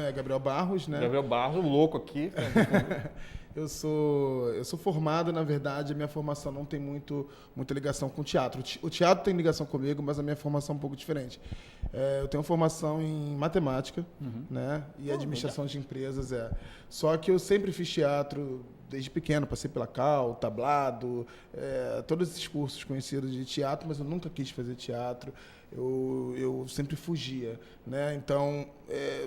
nome é Gabriel Barros, né? Gabriel Barros, o louco aqui. Eu sou formado, na verdade, a minha formação não tem muita ligação com o teatro. O teatro tem ligação comigo, mas a minha formação é um pouco diferente. Eu tenho formação em matemática, né? E administração de empresas. Só que eu sempre fiz teatro desde pequeno, passei pela Cal, tablado, todos esses cursos conhecidos de teatro, mas eu nunca quis fazer teatro. Eu sempre fugia, né? Então,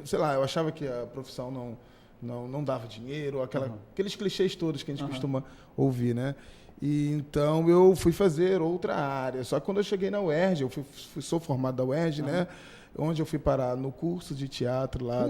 sei lá, eu achava que a profissão não dava dinheiro, aqueles clichês todos que a gente costuma ouvir, né? E então eu fui fazer outra área. Só que quando eu cheguei na UERJ, sou formado da UERJ, né? Onde eu fui parar no curso de teatro lá.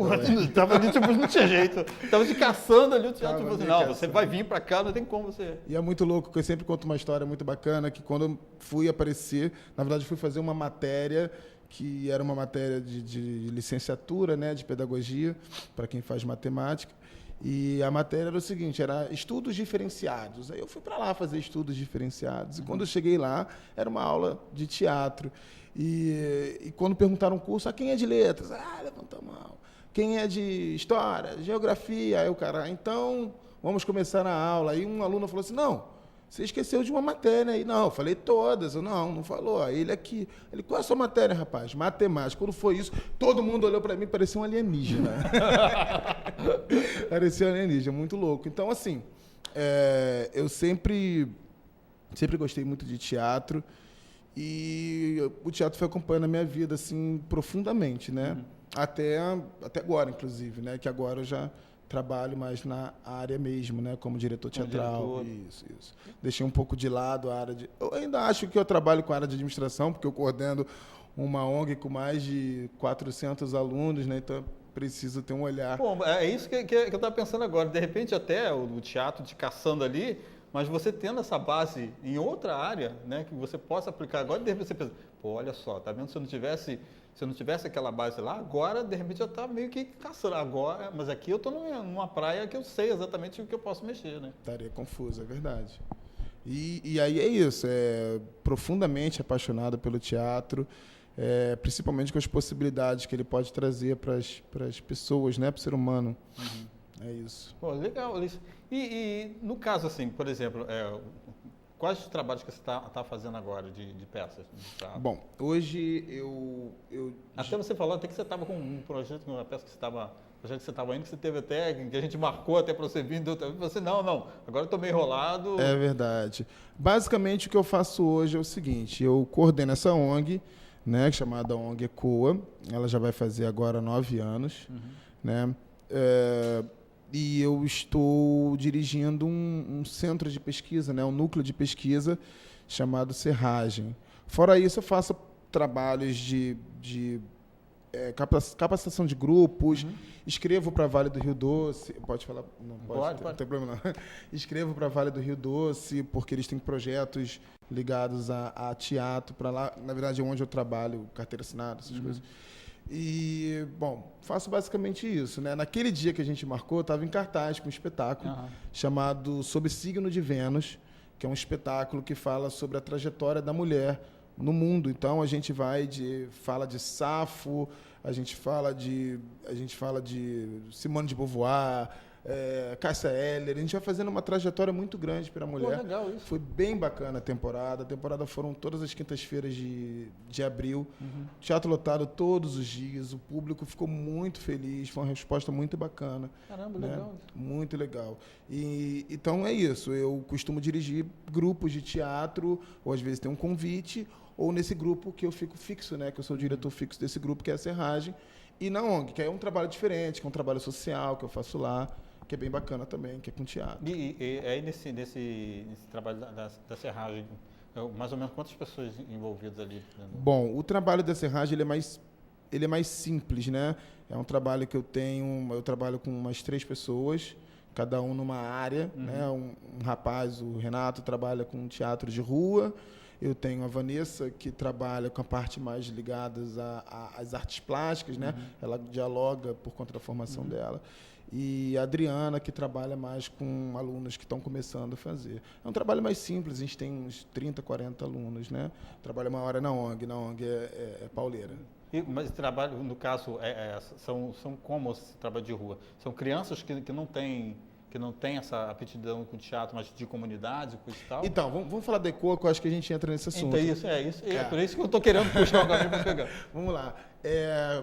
Tava ali, tipo, não tinha jeito. Tava te caçando ali o teatro. Tipo assim, não, você vai vir pra cá, não tem como você. E é muito louco, porque eu sempre conto uma história muito bacana, que quando eu fui aparecer, na verdade, fui fazer uma matéria que era uma matéria de licenciatura, né, de pedagogia, para quem faz matemática. E a matéria era o seguinte, era estudos diferenciados. Aí eu fui para lá fazer estudos diferenciados. E quando eu cheguei lá, era uma aula de teatro. E quando perguntaram o curso, quem é de letras? Levantou a mão. Quem é de história, geografia? Aí o cara, então, vamos começar a aula. Aí um aluno falou assim, não, você esqueceu de uma matéria aí. Não, eu falei todas. Eu, não falou. Aí ele aqui. Ele, qual é a sua matéria, rapaz? Matemática. Quando foi isso, todo mundo olhou para mim, parecia um alienígena. Parecia um alienígena, muito louco. Então, assim, eu sempre gostei muito de teatro e o teatro foi acompanhando a minha vida, assim, profundamente, né? Até agora, inclusive, né? Que agora eu já trabalho mais na área mesmo, né? Como diretor teatral. Isso. Deixei um pouco de lado a área de... Eu ainda acho que eu trabalho com a área de administração, porque eu coordeno uma ONG com mais de 400 alunos, né? Então, preciso ter um olhar... Bom, é isso que eu estava pensando agora. De repente, até o teatro te caçando ali, mas você tendo essa base em outra área, né? Que você possa aplicar agora, de repente você pensa, pô, olha só, tá vendo? Se eu não tivesse aquela base lá, agora, de repente, eu estava meio que caçando. Agora, mas aqui eu estou numa praia que eu sei exatamente o que eu posso mexer, né? Estaria confuso, é verdade. E aí é isso, profundamente apaixonado pelo teatro, principalmente com as possibilidades que ele pode trazer para as pessoas, né, para o ser humano. É isso. Pô, legal, Alice. E no caso, assim, por exemplo, quais os trabalhos que você está fazendo agora de peças? Bom, hoje eu... Até você falou até que você estava com um projeto, uma peça que você estava... projeto que você estava indo, que você teve até, que a gente marcou até para você vir, você, não, agora eu estou meio enrolado. É verdade. Basicamente, o que eu faço hoje é o seguinte, eu coordeno essa ONG, né, chamada ONG ECOA, ela já vai fazer agora 9 anos, né, e eu estou dirigindo um centro de pesquisa, né, um núcleo de pesquisa chamado Serragem. Fora isso, eu faço trabalhos de capacitação de grupos, escrevo para Vale do Rio Doce, pode falar? Não pode. Não tem problema não. Escrevo para Vale do Rio Doce, porque eles têm projetos ligados a teatro, para lá, na verdade é onde eu trabalho, carteira assinada, essas coisas. E, bom, faço basicamente isso, né? Naquele dia que a gente marcou, eu estava em cartaz com um espetáculo chamado Sob Signo de Vênus, que é um espetáculo que fala sobre a trajetória da mulher no mundo. Então a gente fala de Safo, a gente fala de Simone de Beauvoir, Cássia Eller. A gente vai fazendo uma trajetória muito grande para a mulher. Pô, legal isso. Foi bem bacana a temporada. A temporada foram todas as quintas-feiras de abril. Teatro lotado todos os dias. O público ficou muito feliz. Foi uma resposta muito bacana. Caramba, né? legal. Muito legal. Então é isso. Eu costumo dirigir grupos de teatro, ou às vezes tem um convite, ou nesse grupo que eu fico fixo, né? Que eu sou o diretor fixo desse grupo, que é a Serragem. E na ONG, que é um trabalho diferente, que é um trabalho social que eu faço lá, que é bem bacana também, que é com teatro. E aí nesse trabalho da Serragem, mais ou menos quantas pessoas envolvidas ali? Bom, o trabalho da Serragem ele é mais simples, né? É um trabalho que eu trabalho com umas 3 pessoas, cada um numa área, né? Um rapaz, o Renato, trabalha com teatro de rua. Eu tenho a Vanessa, que trabalha com a parte mais ligada às artes plásticas, né? Ela dialoga por conta da formação dela. E a Adriana, que trabalha mais com alunos que estão começando a fazer. É um trabalho mais simples, a gente tem uns 30, 40 alunos, né? Trabalha uma hora na ONG é pauleira. Mas trabalho, no caso, são como esse trabalho de rua? São crianças que não têm essa aptidão com teatro, mas de comunidade, coisa e tal? Então, vamos falar da ECOA, que eu acho que a gente entra nesse assunto. Então, é por isso que eu estou querendo puxar agora para pegar. Vamos lá.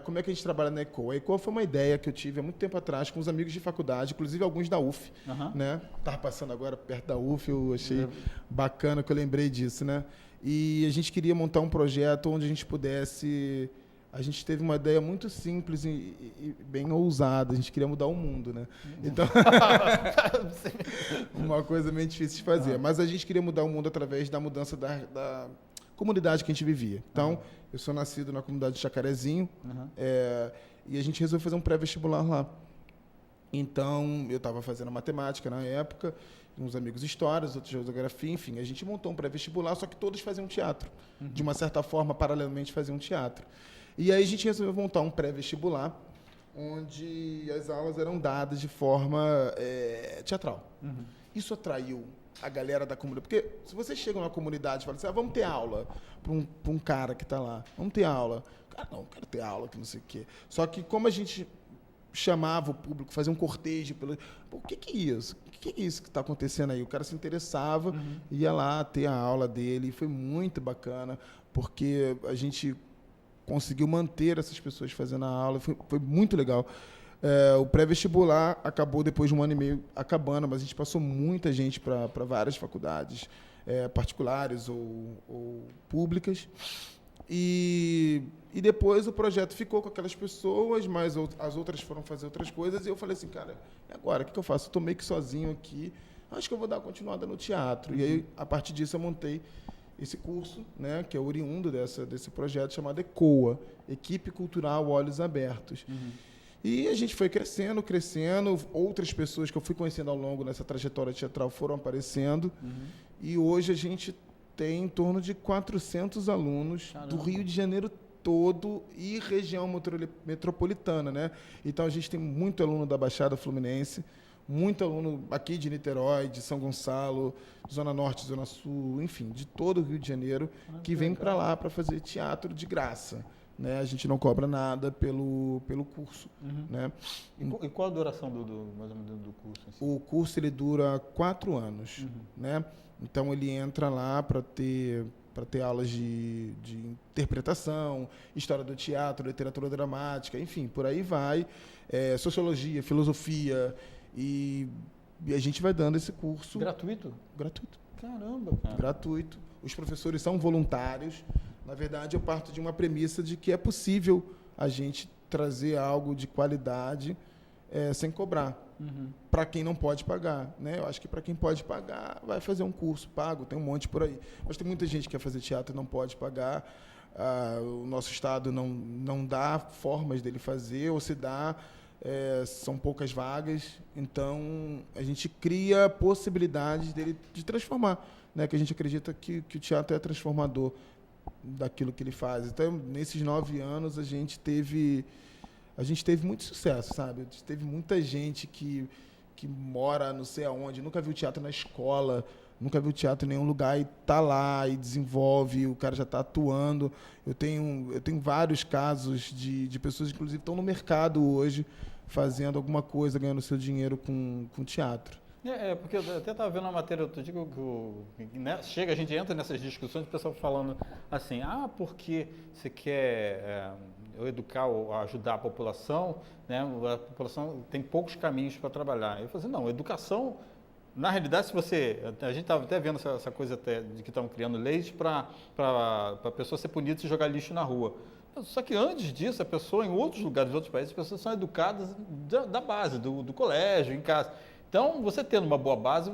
Como é que a gente trabalha na ECOA? A ECOA foi uma ideia que eu tive há muito tempo atrás com os amigos de faculdade, inclusive alguns da UF, né? Estava passando agora perto da UF, eu achei bacana que eu lembrei disso, né? E a gente queria montar um projeto onde a gente pudesse... A gente teve uma ideia muito simples e bem ousada. A gente queria mudar o mundo, né? Então, uma coisa meio difícil de fazer. Mas a gente queria mudar o mundo através da mudança da comunidade que a gente vivia. Então, eu sou nascido na comunidade de Jacarezinho e a gente resolveu fazer um pré-vestibular lá. Então, eu estava fazendo matemática na época, uns amigos histórias, outros geografia, enfim. A gente montou um pré-vestibular, só que todos faziam teatro. De uma certa forma, paralelamente, faziam teatro. E aí a gente resolveu montar um pré-vestibular, onde as aulas eram dadas de forma teatral. Isso atraiu a galera da comunidade. Porque se você chega numa comunidade e fala assim, vamos ter aula para um cara que está lá, vamos ter aula. Cara, não quero ter aula, que não sei o quê. Só que como a gente chamava o público, fazia um cortejo, o que é isso? O que é isso que está acontecendo aí? O cara se interessava, ia lá ter a aula dele, e foi muito bacana, porque a gente conseguiu manter essas pessoas fazendo a aula, foi muito legal. O pré-vestibular acabou depois de 1 ano e meio acabando, mas a gente passou muita gente para várias faculdades, particulares ou públicas. E depois o projeto ficou com aquelas pessoas, mas as outras foram fazer outras coisas, e eu falei assim, cara, e agora? O que eu faço? Eu estou meio que sozinho aqui, acho que eu vou dar uma continuada no teatro. E aí, a partir disso, eu montei esse curso, né, que é oriundo desse projeto chamado ECOA, Equipe Cultural Olhos Abertos. E a gente foi crescendo, outras pessoas que eu fui conhecendo ao longo dessa trajetória teatral foram aparecendo, e hoje a gente tem em torno de 400 alunos do Rio de Janeiro todo e região metropolitana, né? Então a gente tem muito aluno da Baixada Fluminense, muito aluno aqui de Niterói, de São Gonçalo, Zona Norte, Zona Sul, enfim, de todo o Rio de Janeiro, que vem para lá para fazer teatro de graça. Né? A gente não cobra nada pelo curso. Né? E qual a duração mais ou menos do curso? Assim? O curso ele dura 4 anos. Né? Então, ele entra lá para ter aulas de interpretação, história do teatro, literatura dramática, enfim, por aí vai. Sociologia, filosofia... E a gente vai dando esse curso... Gratuito? Gratuito. Caramba, cara. Gratuito. Os professores são voluntários. Na verdade, eu parto de uma premissa de que é possível a gente trazer algo de qualidade sem cobrar. Para quem não pode pagar. Né? Eu acho que para quem pode pagar, vai fazer um curso pago, tem um monte por aí. Mas tem muita gente que quer fazer teatro e não pode pagar. O nosso Estado não dá formas dele fazer, ou se dá... são poucas vagas, então a gente cria possibilidades dele de transformar, né? Que a gente acredita que o teatro é transformador daquilo que ele faz. Então, nesses 9 anos, a gente teve muito sucesso, sabe? A gente teve muita gente que mora não sei aonde, nunca viu teatro na escola, nunca viu teatro em nenhum lugar e está lá e desenvolve, o cara já está atuando. Eu tenho vários casos de pessoas, inclusive, que estão no mercado hoje fazendo alguma coisa, ganhando seu dinheiro com teatro. Porque eu até estava vendo uma matéria outro dia que a gente entra nessas discussões, o pessoal falando assim, porque você quer educar ou ajudar a população, né? A população tem poucos caminhos para trabalhar. Eu falei assim, não, educação... Na realidade, a gente estava até vendo essa coisa até de que estão criando leis para a pessoa ser punida se jogar lixo na rua. Só que antes disso, a pessoa, em outros lugares, em outros países, as pessoas são educadas da base, do colégio, em casa. Então, você tendo uma boa base,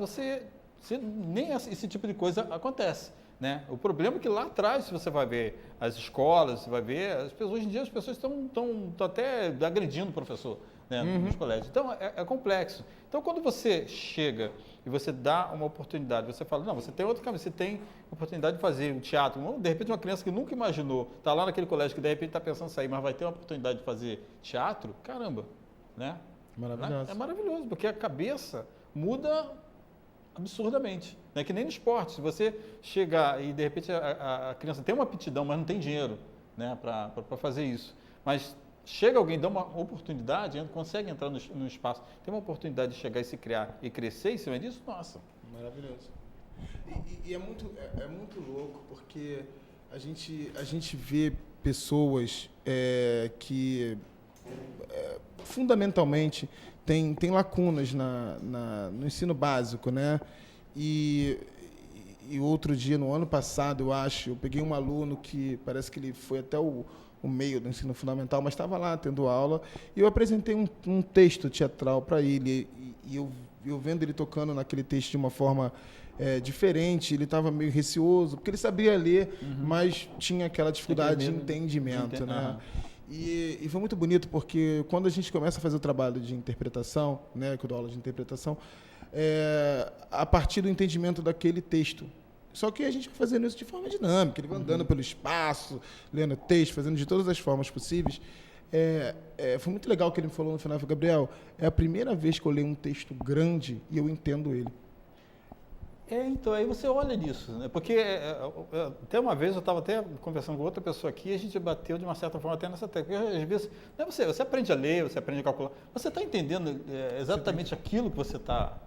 nem esse tipo de coisa acontece. Né? O problema é que lá atrás, se você vai ver as escolas, você vai ver, hoje em dia as pessoas estão até agredindo o professor, né, nos colégios. Então, é complexo. Então, quando você chega e você dá uma oportunidade, você fala, não, você tem outro caminho, você tem oportunidade de fazer um teatro. De repente, uma criança que nunca imaginou, está lá naquele colégio que de repente está pensando em sair, mas vai ter uma oportunidade de fazer teatro, caramba, né? Maravilhoso. É maravilhoso, porque a cabeça muda absurdamente. Não é que nem no esporte. Se você chegar e, de repente, a criança tem uma aptidão, mas não tem dinheiro, né, para fazer isso. Mas chega alguém, dá uma oportunidade, consegue entrar no espaço, tem uma oportunidade de chegar e se criar e crescer em cima disso, nossa. Maravilhoso. E é muito louco, porque a gente vê pessoas que fundamentalmente têm lacunas no ensino básico, né? E outro dia, no ano passado, eu peguei um aluno que parece que ele foi até o meio do ensino fundamental, mas estava lá tendo aula, e eu apresentei um texto teatral para ele, e eu vendo ele tocando naquele texto de uma forma diferente, ele estava meio receoso, porque ele sabia ler, mas tinha aquela dificuldade de entendimento, né? E foi muito bonito, porque quando a gente começa a fazer o trabalho de interpretação, né, que eu dou aula de interpretação, a partir do entendimento daquele texto. Só que a gente vai fazendo isso de forma dinâmica, ele vai andando pelo espaço, lendo texto, fazendo de todas as formas possíveis. Foi muito legal o que ele me falou no final. Gabriel, é a primeira vez que eu leio um texto grande e eu entendo ele. Então, aí você olha nisso, né? Porque até uma vez eu estava até conversando com outra pessoa aqui e a gente bateu de uma certa forma até nessa técnica. Às vezes, né, você aprende a ler, você aprende a calcular, você está entendendo exatamente aquilo que você está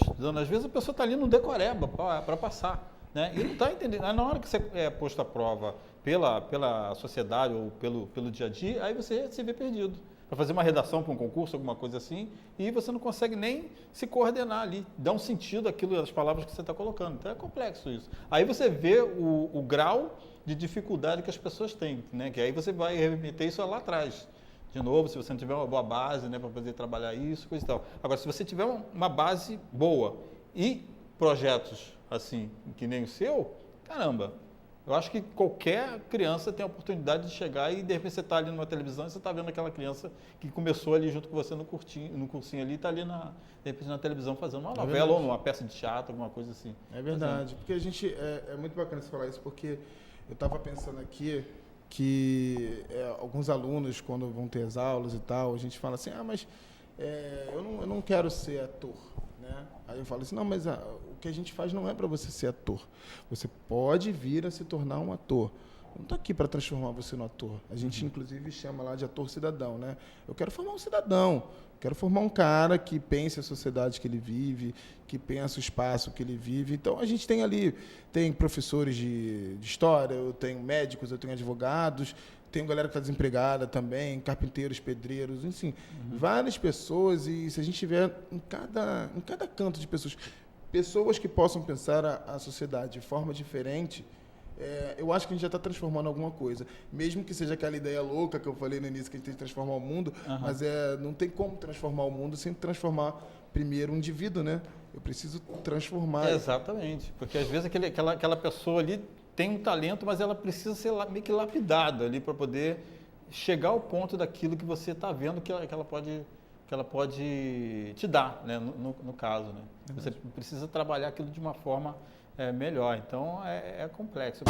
estudando. Às vezes a pessoa está ali no decoreba para passar, né? E não está entendendo. Aí, na hora que você é posto à prova pela sociedade ou pelo dia a dia, aí você se vê perdido. Para fazer uma redação para um concurso, alguma coisa assim, e você não consegue nem se coordenar ali, dar um sentido àquilo, às palavras que você está colocando. Então é complexo isso. Aí você vê o grau de dificuldade que as pessoas têm, né? Que aí você vai remeter isso lá atrás. De novo, se você não tiver uma boa base, né, para poder trabalhar isso, coisa e tal. Agora, se você tiver uma base boa e projetos assim, que nem o seu, caramba, eu acho que qualquer criança tem a oportunidade de chegar e de repente você está ali numa televisão e você está vendo aquela criança que começou ali junto com você no cursinho ali, está ali de repente na televisão fazendo uma novela ou uma peça de teatro, alguma coisa assim. É verdade, porque a gente, é muito bacana você falar isso, porque eu estava pensando aqui que alguns alunos, quando vão ter as aulas e tal, a gente fala assim, mas eu não quero ser ator, né? Aí eu falo assim, não, mas o que a gente faz não é para você ser ator. Você pode vir a se tornar um ator. Eu não estou aqui para transformar você no ator. A gente, inclusive, chama lá de ator cidadão, né? Eu quero formar um cidadão. Quero formar um cara que pense a sociedade que ele vive, que pensa o espaço que ele vive. Então, a gente tem ali, tem professores de história, eu tenho médicos, eu tenho advogados, tenho galera que está desempregada também, carpinteiros, pedreiros, enfim, várias pessoas. E se a gente tiver em cada canto de pessoas que possam pensar a sociedade de forma diferente, eu acho que a gente já está transformando alguma coisa. Mesmo que seja aquela ideia louca que eu falei no início, que a gente tem que transformar o mundo, mas não tem como transformar o mundo sem transformar primeiro um indivíduo, né? Eu preciso transformar. Exatamente, porque às vezes aquela pessoa ali tem um talento, mas ela precisa ser meio que lapidada ali para poder chegar ao ponto daquilo que você está vendo que ela pode te dar, né? No caso, né? Você precisa trabalhar aquilo de uma forma melhor. Então, é complexo.